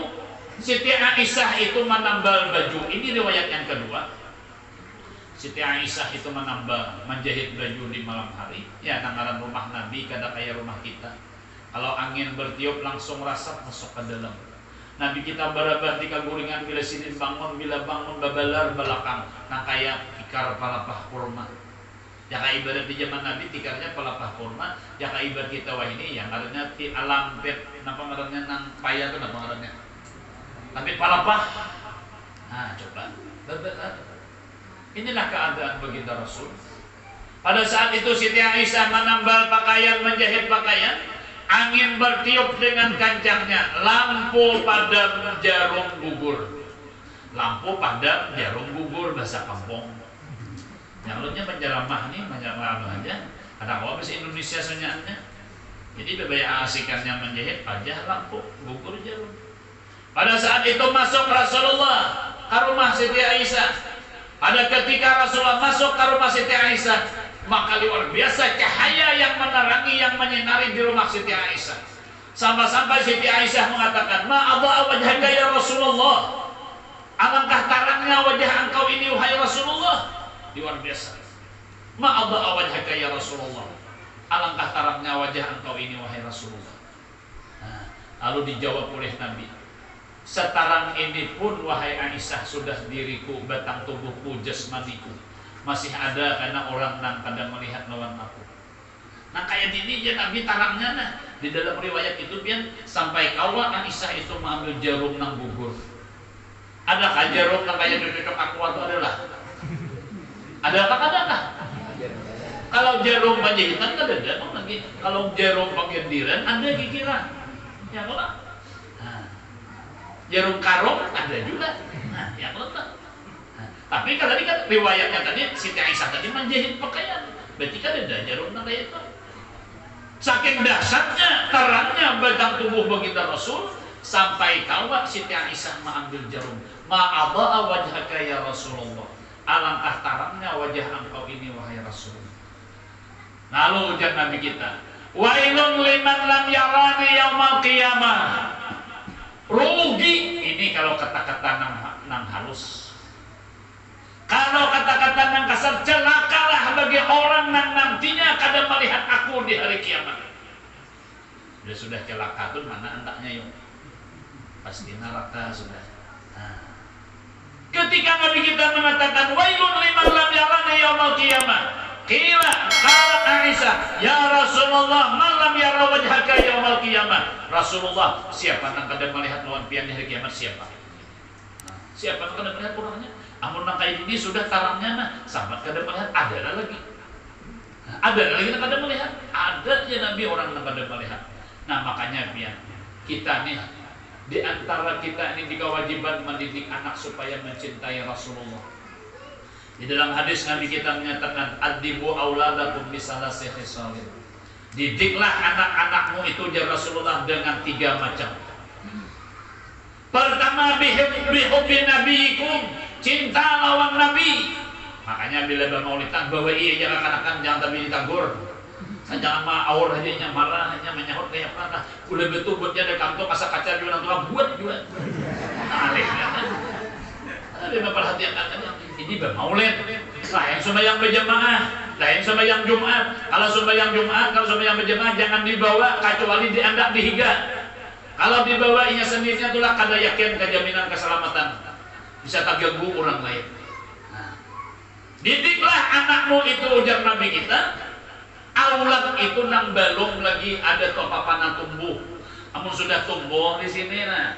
Siti Aisyah itu menambal baju. Ini riwayat yang kedua. Siti Aisyah itu menjahit baju di malam hari. Ya, nanggaran rumah Nabi kada kayak rumah kita. Kalau angin bertiup langsung rasap masuk ke dalam. Nabi kita berabah di kaguringan bila sini bangun, bila bangun babalar belakang. Nah kayak tikar palapah kurma. Ya kayak ibarat di zaman Nabi tikarnya palapah kurma. Ya kayak ibarat kita wah ini yang adanya ti alam pet. Napa ngarannya nang paya itu napa ngarannya? Tapi palapah. Nah coba babalar. Inilah keadaan baginda Rasul. Pada saat itu Siti Aisyah menambal pakaian, menjahit pakaian. Angin bertiup dengan kencangnya. Lampu padam jarum gugur. Lampu padam jarum gugur bahasa kampung. Yang lainnya menjeramah nih, menjeramah aja. Ada apa bahasa Indonesia sebenarnya? Jadi bebaya asikannya menjahit pajah lampu gugur jarum. Pada saat itu masuk Rasulullah ke rumah Siti Aisyah. Pada ketika Rasulullah masuk ke rumah Siti Aisyah, maka luar biasa cahaya yang menerangi, yang menyinari di rumah Siti Aisyah. Sampai-sampai Siti Aisyah mengatakan, "Ma adha'a wajhaka ya Rasulullah." Alangkah terangnya wajah engkau ini wahai Rasulullah. Luar biasa. "Ma adha'a wajhaka ya Rasulullah." Alangkah terangnya wajah engkau ini wahai Rasulullah. Nah, lalu dijawab oleh Nabi, "Setarang ini pun wahai Aisyah sudah diriku, batang tubuhku, jasmaniku masih ada karena orang nang kada melihat lawan aku." Nah kayak gini ya Nabi tarangnya nah. Di dalam riwayat itu biar sampai kawa Aisyah itu mengambil jarum nang gugur. Adakah jarum nang kayak cocok aku atau adalah? Adakah adakah? Kalau jarum penjahitan kan ada lagi. Kalau jarum pengendiran ada gigiran. Ya kalau jarum karung ada juga. Nah, yang letak. Nah, tapi kan tadi kan riwayatnya tadi Siti Aisyah tadi menjahit pakaian. Berarti kan ada jarum nang kayak itu. Saking dahsyatnya terangnya batang tubuh baginda Rasul sampai kawa Siti Aisyah mengambil jarum. Ma'adha'a wajhaka ya Rasulullah. Alangkah terangnya wajah engkau ini wahai Rasulullah. Lalu ujar Nabi kita, "Wailun liman lam yarani yaumal qiyamah." Rugi ini kalau kata-kata nang halus. Kalau kata-kata nang kasar, celakalah bagi orang yang nantinya kada melihat aku di hari kiamat. Sudah celaka tuh mana antaknya yuk? Pasti neraka sudah. Nah. Ketika Nabi kita mengatakan wailun liman lam yarani yaumal qiyamah. Qila qalat Aisyah, "Ya Rasulullah, man lam yara wajhaka yaumal qiyamah." Rasulullah, siapa yang kada melihat lawan pian di hari kiamat siapa? Nah, siapa yang kada melihat kurangnya? Amun nang kayak ini sudah tarangnya nah, sahabat kada melihat ada lagi. Ada lagi yang kada melihat. Ada ya Nabi orang yang kada melihat. Nah makanya biar kita nih, di antara kita ini kewajiban mendidik anak supaya mencintai Rasulullah. Di dalam hadis Nabi kita menyatakan, adibu auladakum bisalasi khisalin. Didiklah anak-anakmu itu ya Rasulullah dengan 3 macam. Pertama, bihubbi nabiyikum, cinta lawan Nabi. Makanya bila bermaulidan bawa iya jangan anak-anak jangan tapi ditagur. Jangan maur aja marah hanya menyahut kayak apa. Udah betul buatnya ada kantor asa kaca juga nanti buat juga. Alih kan. Ada memperhatikan ini bermaulid. Lah yang sembahyang berjamaah, lah yang sembahyang Jumat. Kalau sembahyang Jumat, kalau sembahyang berjamaah jangan dibawa kecuali diandak dihiga. Kalau dibawa inya sendirinya itulah kada yakin kejaminan keselamatan. Bisa terganggu orang lain. Nah, didiklah anakmu itu ujar Nabi kita. Aulad itu nang belum lagi ada topapan tumbuh. Namun sudah tumbuh di sini nah.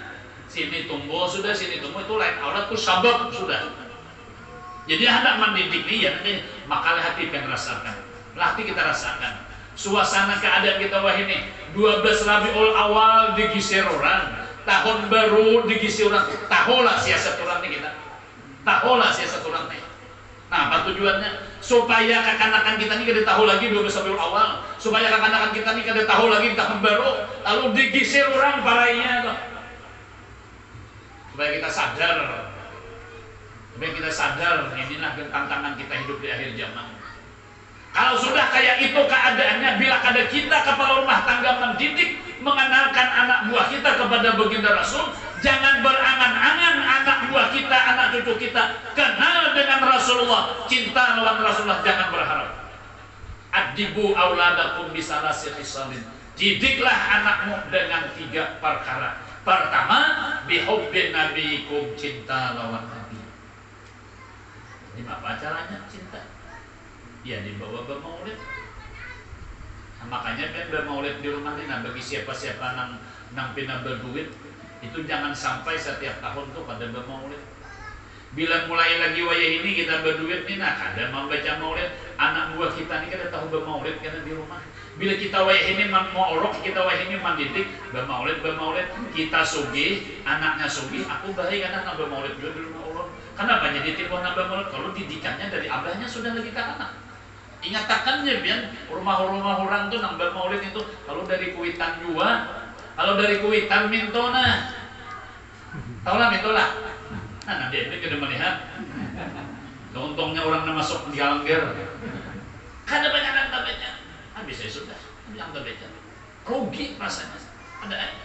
Sini tumbuh sudah sini tumbuh itu lain aulad itu sabab sudah. Jadi hendak mendidik dia nanti makalah hati pengen rasakan. Hati kita rasakan. Suasana keadaan kita wah ini 12 Rabiul Awal digisir orang, tahun baru digisir orang. Tahulah siasat orang nih kita. Tahulah siasat orang nih. Nah, apa tujuannya? Supaya kekanakan kita ini kada tahu lagi 12 Rabiul Awal, supaya kekanakan kita ini kada tahu lagi tahun baru, lalu digisir orang parainya tuh. Supaya kita sadar. Supaya kita sadar inilah tantangan kita hidup di akhir zaman. Kalau sudah kayak itu keadaannya, bila ada kita kepala rumah tangga mendidik, mengenalkan anak buah kita kepada baginda Rasul, jangan berangan-angan anak buah kita, anak cucu kita kenal dengan Rasulullah, cinta lawan Rasulullah, jangan berharap. Adibu auladakum bisalasi khisalin. Didiklah anakmu dengan 3 perkara. Pertama, bihubbin nabiyikum, cinta lawan Nabi. Ini apa caranya cinta? Ya dibawa bermaulid. Nah, makanya kan bermaulid di rumah ini nah, bagi siapa-siapa nang pina berduit itu jangan sampai setiap tahun tuh pada bermaulid. Bila mulai lagi wayah ini kita berduit nih nah kada membaca maulid, anak buah kita nih kada tahu bermaulid karena di rumah. Bila kita wayah ini mau orok, kita wayah ini mendidik bermaulid kita sugih, anaknya sugih, aku baik anak nang bermaulid juga di rumah orang. Kenapa jadi timbul nang bermaulid? Kalau didikannya dari abahnya sudah lagi ke anak. Ingatakannya biar rumah-rumah orang tuh nang bermaulid itu kalau dari Kuitan juga, kalau dari Kuitan mintona, tahulah mintolah. Nah nanti ini kita melihat, untungnya orang yang masuk di Alangger, kada banyak yang tabetnya, habis saya sudah yang tabetnya, rugi rasanya, ada.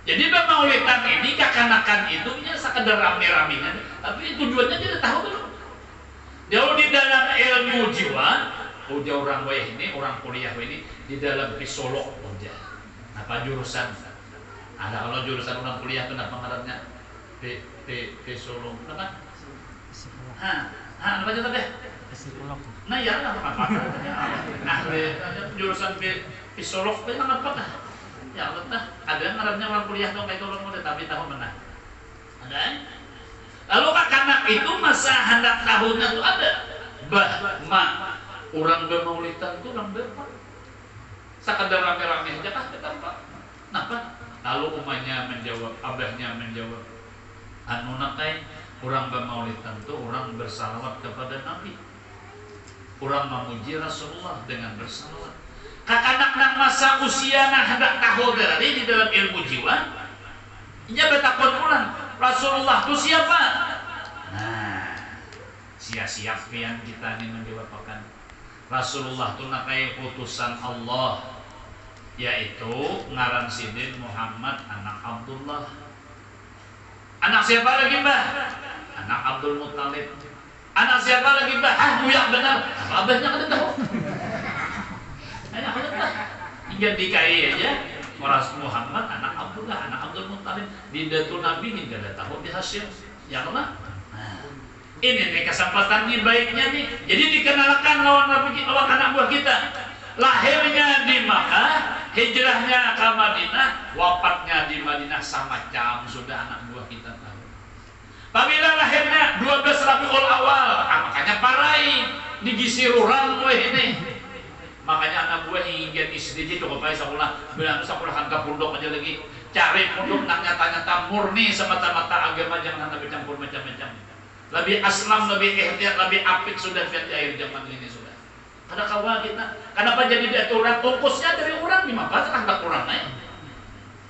Jadi bermaulidan ini kekanakan itu ya sekedar rame-ramenan, tapi tujuannya tidak tahu belum. Jauh di dalam ilmu jiwa, udah orang wayah ini, orang kuliah ini di dalam psikolog udah. Apa jurusan? Ada kalau jurusan orang kuliah kenapa ngarannya psikolog, apa? Apa aja tadi? Psikolog. Nah ya lah apa? Nah jurusan psikolog itu apa kan? Ya Allah, ada ngarannya orang kuliah dong kayak orang udah tapi tahu mana? Ada? Lalu anak itu masa hendak tahunnya itu ada orang bermaulidan itu orang berapa sekadar rame-rame aja kah kenapa? Napa? Lalu umahnya menjawab, abahnya menjawab, anu nakai orang bermaulidan itu orang bersalawat kepada Nabi, orang memuji Rasulullah dengan bersalawat. Kakanak nang masa usia nah hendak tahu dari di dalam ilmu jiwa, ia bertakon orang. Rasulullah itu siapa? Nah, siap-siap yang kita ini menjawabkan. Rasulullah itu nakai utusan Allah, yaitu ngaran sidin Muhammad anak Abdullah. Anak siapa lagi mbah? Anak Abdul Muttalib. Anak siapa lagi mbah? Yang benar. Abahnya kada tahu. Anak kada tahu. Hingga dikai aja. Rasul Muhammad anak Abdullah, anak Abdul Muttalib, di datu Nabi ini gak ada tahu di Hasyim, ya Allah. Nah, ini nih kesempatan nih baiknya nih. Jadi dikenalkan lawan Nabi, lawan anak buah kita. Lahirnya di Makkah, hijrahnya ke Madinah, wafatnya di Madinah sama jam sudah anak buah kita tahu. Apabila lahirnya 12 Rabiul Awal, makanya parai digisir orang ini. Makanya anak gue ingin istri cukup baik sekolah, bilang sekolah angka pondok aja lagi, cari pondok nang nyata-nyata murni semata-mata agama, jangan ada campur macam-macam. Lebih aslam, lebih ikhtiar, lebih apik sudah di akhir zaman ini sudah. Ada kawan kita, kenapa jadi diaturan ongkosnya dari orang di mana? Kan kurang naik.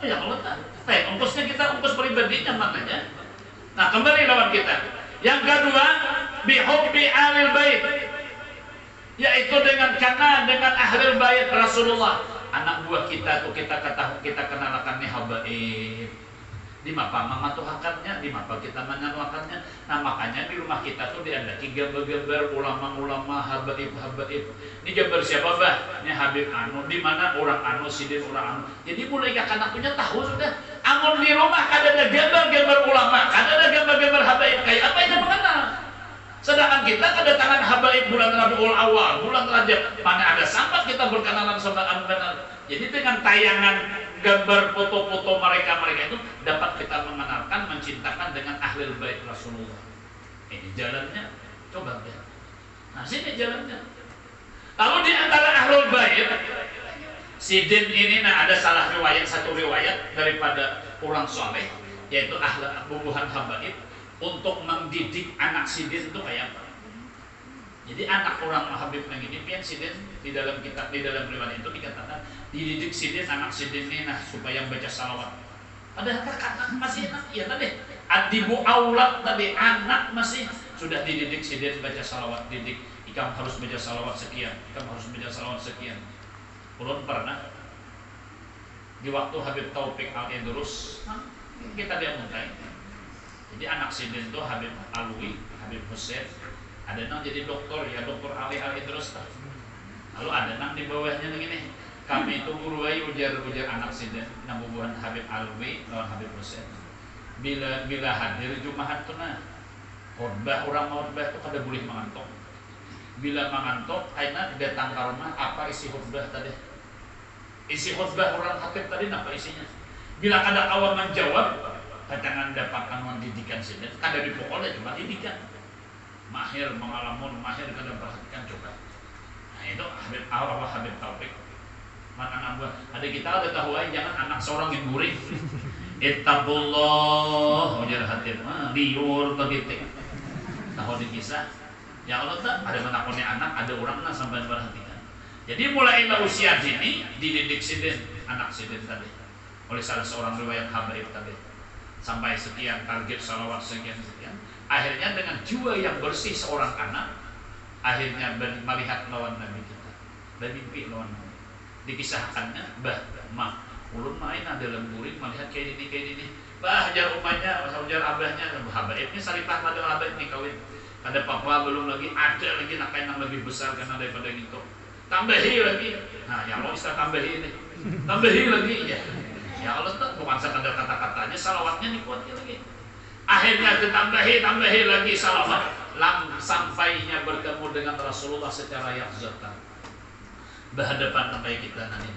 Oh ya Allah, ongkosnya kita ongkos pribadinya makanya. Nah kembali lawan kita. Yang kedua, bihubbi alil bait, yaitu dengan ahlul bait Rasulullah. Anak buah kita tuh kita kenalkan nih habaib. Di mapa mematuhakannya, di mapa kita menyaluakannya. Nah makanya di rumah kita tuh diandaki gambar-gambar ulama-ulama, habaib. Ini gambar siapa bah? Ini Habib Anu. Di mana orang Anu, sidin orang Anu. Jadi mulai anak punya tahu sudah. Amun di rumah ada gambar-gambar ulama, ada gambar-gambar habaib. Kayak apa yang mengenal? Sedangkan kita kedatangan habaib bulan Rabiul Awal, bulan Rajab, mana ada sampai kita berkenalan sama benar. Jadi dengan tayangan gambar foto-foto mereka itu dapat kita mengenalkan, mencintakan dengan ahlul bait Rasulullah. Ini jalannya, coba lihat. Nah sini jalannya. Lalu di antara ahlul bait, sidin ini ada satu riwayat daripada orang soleh, yaitu bubuhan habaib, untuk mendidik anak sidin itu kayak apa? Jadi anak orang Habib yang ini pian sidin di dalam riwayat itu dikatakan dididik sidin, anak sidin ini supaya baca salawat. Padahal anak masih anak, ya tadi adibu aulad tadi anak masih sudah dididik sidin baca salawat, didik ikam harus baca salawat sekian, ikam harus baca salawat sekian. Ulun pernah di waktu Habib Taufik Al-Idrus kita diamukai. Jadi anak sidin itu Habib Alwi, Habib Hussein, ada nang jadi dokter ya, dokter Ali Al-Idrus. Lalu ada nang di bawahnya begini, kami itu guru ujar anak sidin nabubuhan Habib Alwi lawan Habib Hussein. Bila hadir Jumat tuh khotbah orang khotbah itu kada boleh mengantuk. Bila mengantuk, aina datang ke rumah apa isi khotbah tadi? Isi khotbah orang khatib tadi apa isinya? Bila kada awal menjawab, jangan dapatkan pendidikan sidin, kada dipokoknya cuma didikan. Mahir mengalamun, mahir kada perhatikan coba. Nah itu Habib Taufik. Mana anak buah? Ada kita ada tahu aja jangan anak seorang yang guring. Ittaqullah, ujar hatib. Liur begitu. Tahu dikisah. Ya Allah tak ada menakuni anak, ada orang sampai perhatikan. Jadi mulailah usia dini dididik sidin, anak sidin tadi oleh salah seorang riwayat habaib tadi. Sampai sekian target salawat sekian. Akhirnya dengan jiwa yang bersih seorang anak, akhirnya melihat lawan Nabi kita, dan mimpi lawan Nabi. Dikisahkannya, ulun main dalam guring melihat kayak ini. Hajar umahnya, hajar abahnya, habaibnya saripah pada habaib nih kawin. Ada papa belum lagi, ada lagi nak yang lebih besar karena daripada itu. Tambahi lagi. Nah, ya Allah bisa tambahi ini. Tambahi lagi ya. Ya Allah tak bukan sekadar kata-katanya, salawatnya dikuatkan lagi. Akhirnya tambahi lagi salawat. Sampainya bertemu dengan Rasulullah secara yakzatan, berhadapan sampai kita nanti.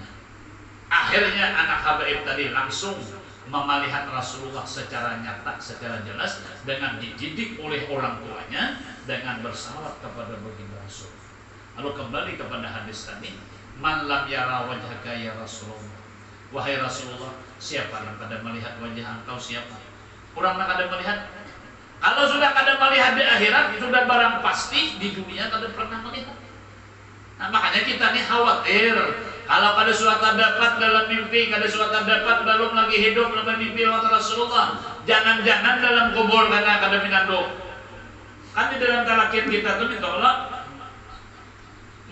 Akhirnya anak habaib tadi langsung melihat Rasulullah secara nyata, secara jelas, dengan dididik oleh orang tuanya, dengan bersalawat kepada baginda Rasul. Lalu kembali kepada hadis tadi, man lam yara wajhaka ya Rasulullah. Wahai Rasulullah, siapa yang kada melihat wajah engkau siapa? Orang yang kada melihat. Kalau sudah kada melihat di akhirat, sudah barang pasti di dunia kada pernah melihat. Nah makanya kita nih khawatir. Kalau kada suatu dapat dalam mimpi, kada suatu dapat belum lagi hidup dalam mimpi Rasulullah. Jangan-jangan dalam kubur karena kada minando. Kan di dalam talakin kita tuh minta Allah.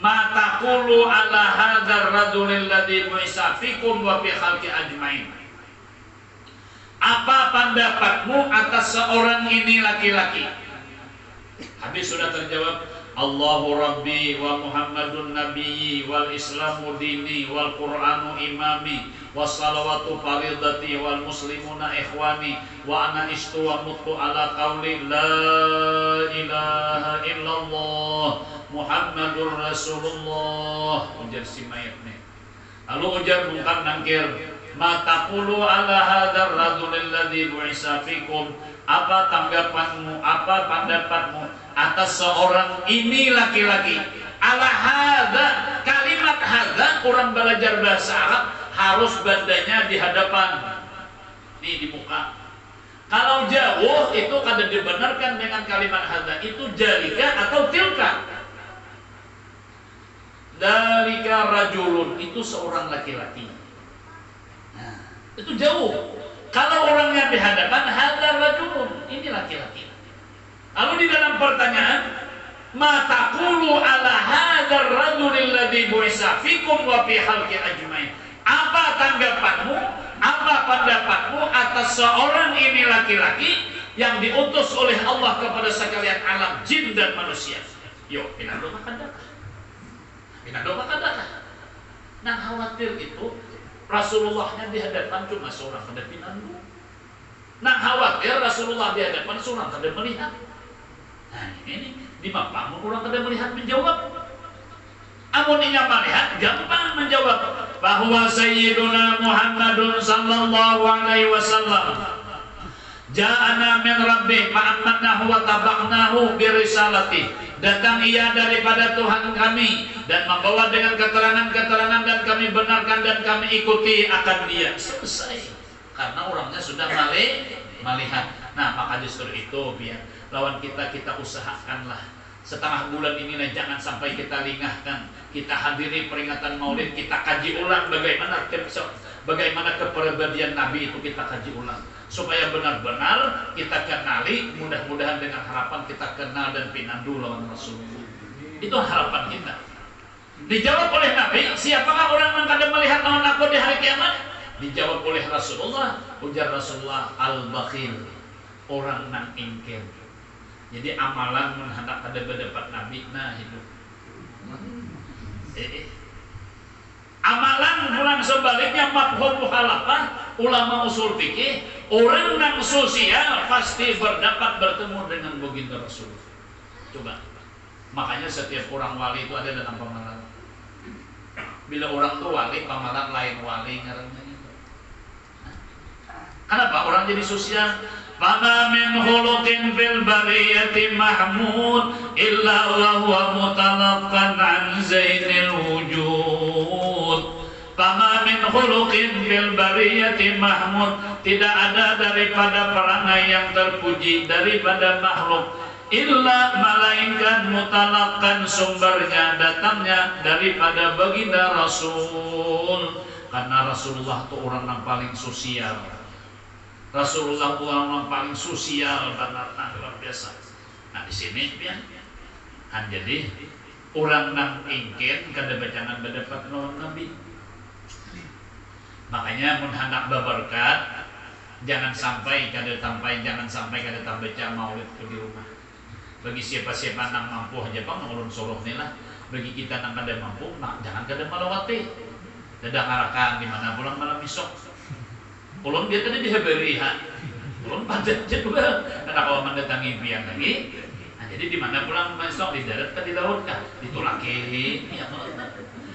Ma taqulu ala hadzal rajulil ladzi bu'itsa fikum wa fi khalqi ajmain. Apa pendapatmu atas seorang ini laki-laki? Habis sudah terjawab, Allahu Rabbi wa Muhammadun Nabiyyi wal Islamu dini wal Qur'anu imami was salawatu faridati wal muslimuna ikhwani wa ana istu wa mutu ala qawli la ilaha illallah Muhammadur Rasulullah. Ujar si mayat nih. Lalu ujar bungkam nangkir, ma taqulu ala hadzal rajulil ladzi bu'itsa fikum. Apa tanggapanmu, apa pendapatmu atas seorang ini laki-laki? Ala hadza, kalimat hadza orang belajar bahasa Arab harus badannya di hadapan, nih di muka. Kalau jauh itu kada dibenarkan dengan kalimat hadza, itu jalika atau tilka. Dalika rajulun, itu seorang laki-laki. Nah, itu jauh. Kalau orangnya di hadapan, hadza rajulun, ini laki-laki. Lalu di dalam pertanyaan, ma taqulu ala hadzal rajulil ladzi bu'isa fikum wa fi khalqi ajmain. Apa tanggapanmu, apa pendapatmu atas seorang ini laki-laki yang diutus oleh Allah kepada sekalian alam jin dan manusia? Yo, pinando makadakah? Pinando makadakah? Nah, khawatir itu Rasulullahnya di hadapan cuma seorang kada pinando. Nah, khawatir Rasulullah di hadapan seorang kada melihat. Nah, ini di mapang orang kada melihat menjawab. Amun inya melihat gampang menjawab bahwa Sayyiduna Muhammadun sallallahu alaihi wasallam ja'ana min rabbi ma'amannahu wa tabaqnahu birisalati. Datang ia daripada Tuhan kami dan membawa dengan keterangan-keterangan dan kami benarkan dan kami ikuti akan dia. Selesai. Karena orangnya sudah melihat. Nah, maka justru itu biar lawan kita usahakanlah setengah bulan ini jangan sampai kita lingahkan. Kita hadiri peringatan Maulid, kita kaji ulang bagaimana kepribadian Nabi itu, kita kaji ulang supaya benar-benar kita kenali. Mudah-mudahan dengan harapan kita kenal dan pinandu lawan Rasulullah. Itu harapan kita. Dijawab oleh Nabi, siapakah orang yang kada melihat lawan aku di hari kiamat? Dijawab oleh Rasulullah, ujar Rasulullah, al-bakhil, orang nang ingkir. Jadi amalan menghadap pada berdebat Nabi, nah hidup. Amalan pulang sebaliknya mafhum mukhalafah ulama usul fikih, orang nang sosial pasti berdapat bertemu dengan baginda Rasul. Coba. Makanya setiap orang wali itu ada dalam pamalan. Bila orang itu wali, pamalan lain wali ngarannya itu. Kenapa orang jadi sosial? Fama min khuluqin fil bariyati mahmud illa wa huwa mutalaqqan an zainil wujud. Fama min khuluqin fil bariyati mahmud, tidak ada daripada perangai yang terpuji daripada makhluk illa malaikat mutalaqqan, sumbernya datangnya daripada baginda Rasul. Karena Rasulullah itu orang yang paling sosial. Rasulullah orang yang paling sosial, benar luar biasa. Nah di sini pian, jadi orang nang ingkin kada bacangan berdapat lawan Nabi. Makanya mun hendak berberkat, jangan sampai kada baca maulid di rumah. Bagi siapa-siapa nang mampu aja bang ulun soroh ni lah. Bagi kita nang kada mampu, jangan kada melawati. Dadah ngarakan di mana pulang malam esok. Ulun dia tadi diheberihan, ulun padat juga, karena kalau mendatangi biang lagi. Nah, jadi di mana pulang besok, di darat kah di laut kah, ditulaki. Ya,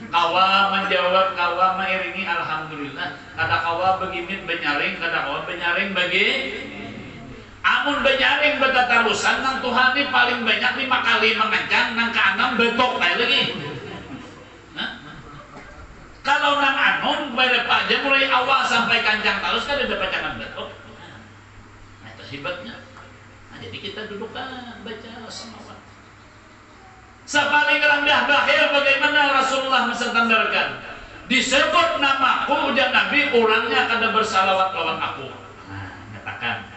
kawa menjawab, kawa mengiringi, alhamdulillah. Kata kawa begimit benyaring, kata kawa benyaring bagi. Amun benyaring betatarusan, nang Tuhan ini paling banyak 5 kali mengencang, nang ke-6 betok kayak lagi. Kalau nang anon pada Pak Jam mulai awal sampai kancang terus kan ada bacangan betul. Nah itu hebatnya. Nah jadi kita dudukkan baca salawat. Sepaling rendah bakhil bagaimana Rasulullah menstandarkan. Disebut namaku ujar Nabi, orangnya kada bersalawat lawan aku. Nah nyatakan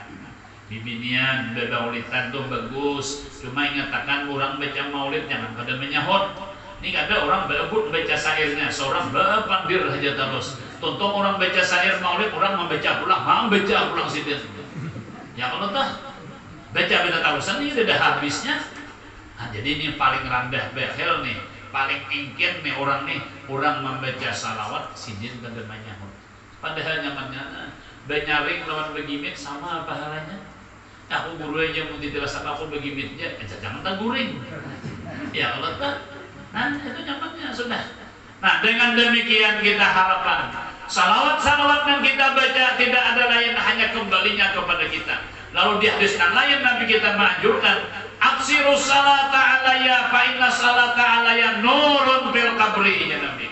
bibinian bebaulitan tuh bagus. Cuma nyatakan orang baca maulid jangan kada menyahut. Ini ada orang berebut baca syairnya, seorang berpandir aja terus. Tonton orang baca syair maulid, orang membaca pulang sidir. Ya kalau tah baca terusan ini udah habisnya. Nah, jadi ini paling rendah bakhil nih, paling ingkin nih orang membaca salawat sidir dan demanya. Padahal nyamannya benyaring lawan begimit sama pahalanya. Aku guru aja mau diterasa aku begimitnya, jangan tak guring. Ya kalau tah. Nah itu nyamannya sudah. Nah dengan demikian kita harapan salawat-salawat yang kita baca tidak ada lain hanya kembalinya kepada kita. Lalu di hadis yang lain Nabi kita menganjurkan aksiru salata alaya fa inna salata alaya nurun fil qabri, ya Nabi.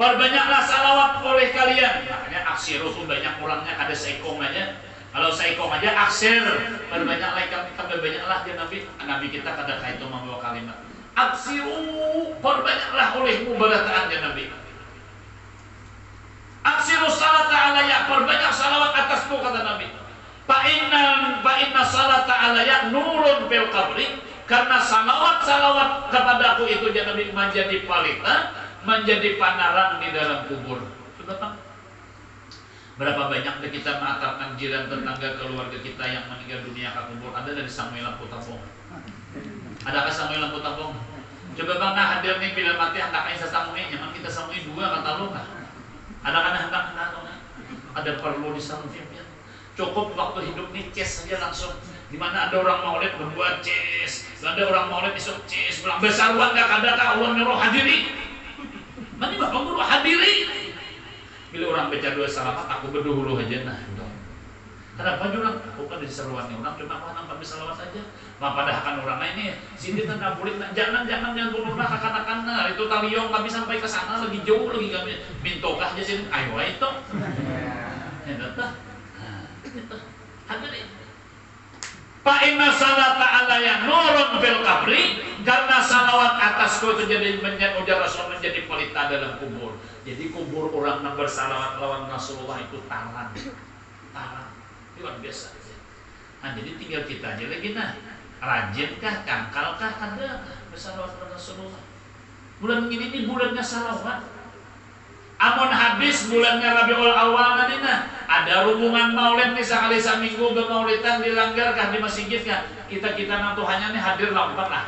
Perbanyaklah salawat oleh kalian. Makanya aksiru itu banyak kurangnya, ada seikong aja. Kalau seikong aja aksir, perbanyaklah kami banyaklah dia Nabi kita kada kaitu membawa kalimat. Aksiru, perbanyaklah olehmu berataan ya Nabi. Aksiru salat alaya, perbanyak salawat atasku kata Nabi. Fa inna salata alaya nurun fil qabri, karena salawat kepadaku itu ya Nabi menjadi palita, menjadi panarang di dalam kubur. Sudah tahu? Berapa banyak kita mengantarkan jiran tetangga keluarga kita yang meninggal dunia ke kubur? Ada dari Samuel Lampu Tampung. Adakah Samuel Lampu Tampung? Coba bang hadir nih bila mati hendaknya saya samui, nyaman kita samui dua kata lu nggak? Ada kan hendak ada perlu disamui ya? Cukup waktu hidup nih ces saja langsung. Di mana ada orang maulid berbuat ces, ada orang maulid isuk ces, bilang besar uang nggak ada kah uang nyuruh hadiri? Mana bapak guru hadiri? Bila orang baca dua salamat, aku berdahulu aja nah. Kenapa juga? Aku kan di seruannya orang, cuma aku nampak bersalawat saja. Maka padahal orang ini, sini tanda bulit, jangan turun lah kakan-kakan, itu taliong kami sampai ke sana lebih jauh lagi kami. Mintokah aja sini, ayo itu. Ya datang. Itu. Hadirin. Fa inna salata alaya nurun fil qabri, karena salawat atasku itu jadi ujar Rasul menjadi pelita dalam kubur. Jadi kubur orang yang bersalawat lawan Rasulullah itu tarang, luar biasa. Nah jadi tinggal kita aja lagi nah, rajinkah, kangkalkah ada bersalawat lawan Rasulullah. Bulan ini bulannya salawat. Amun habis bulannya Rabiul Awal nanti nah, ada hubungan maulid nih sekali seminggu bermaulidan dilanggar kah di masjid kah? Kita nanti hanya nih hadir lambat lah.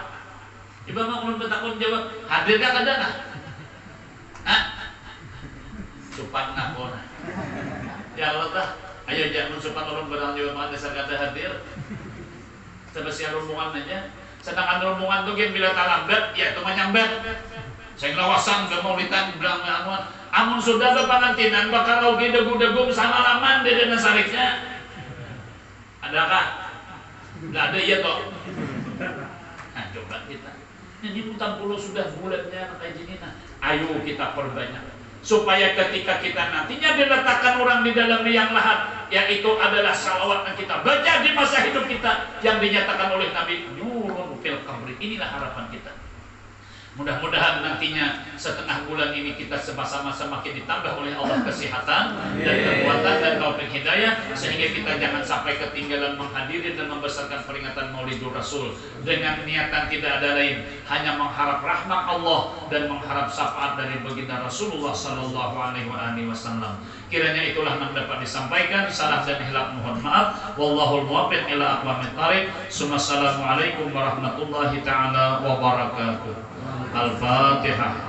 Coba mau ulun bertakun jawab, hadir kah kada nah? Hah? Supan ngapun. Ya Allah tah, ayo jangan supan ulun berang jawab mana dasar kata hadir. Sebesar hubungan aja. Sedangkan hubungan tuh bila tak lambat, ya itu menyambat. Saya ngelawasan bermaulidan bilang anuan. Amun sudah berpangantinan bakal rugi degu-degu sama laman di dana sariknya. Adakah? Tidak ada ya toh. Nah coba kita. Ini 40 sudah bulannya kayak gini nah. Ayo kita perbanyak supaya ketika kita nantinya diletakkan orang di dalam liang lahat, yaitu adalah salawat yang kita baca di masa hidup kita yang dinyatakan oleh Nabi nurun fil qabri. Inilah harapan kita. Mudah-mudahan nantinya setengah bulan ini kita sama-sama semakin ditambah oleh Allah kesehatan dan kekuatan dan taufik hidayah, sehingga kita jangan sampai ketinggalan menghadiri dan membesarkan peringatan Maulidur Rasul dengan niatan tidak ada lain, hanya mengharap rahmat Allah dan mengharap syafaat dari baginda Rasulullah sallallahu alaihi wasallam. Kiranya itulah yang dapat disampaikan. Salah dan hilaf mohon maaf. Wallahul muwaffiq ila aqwamit thariq. Assalamualaikum warahmatullahi taala wabarakatuh. Al-Fatihah.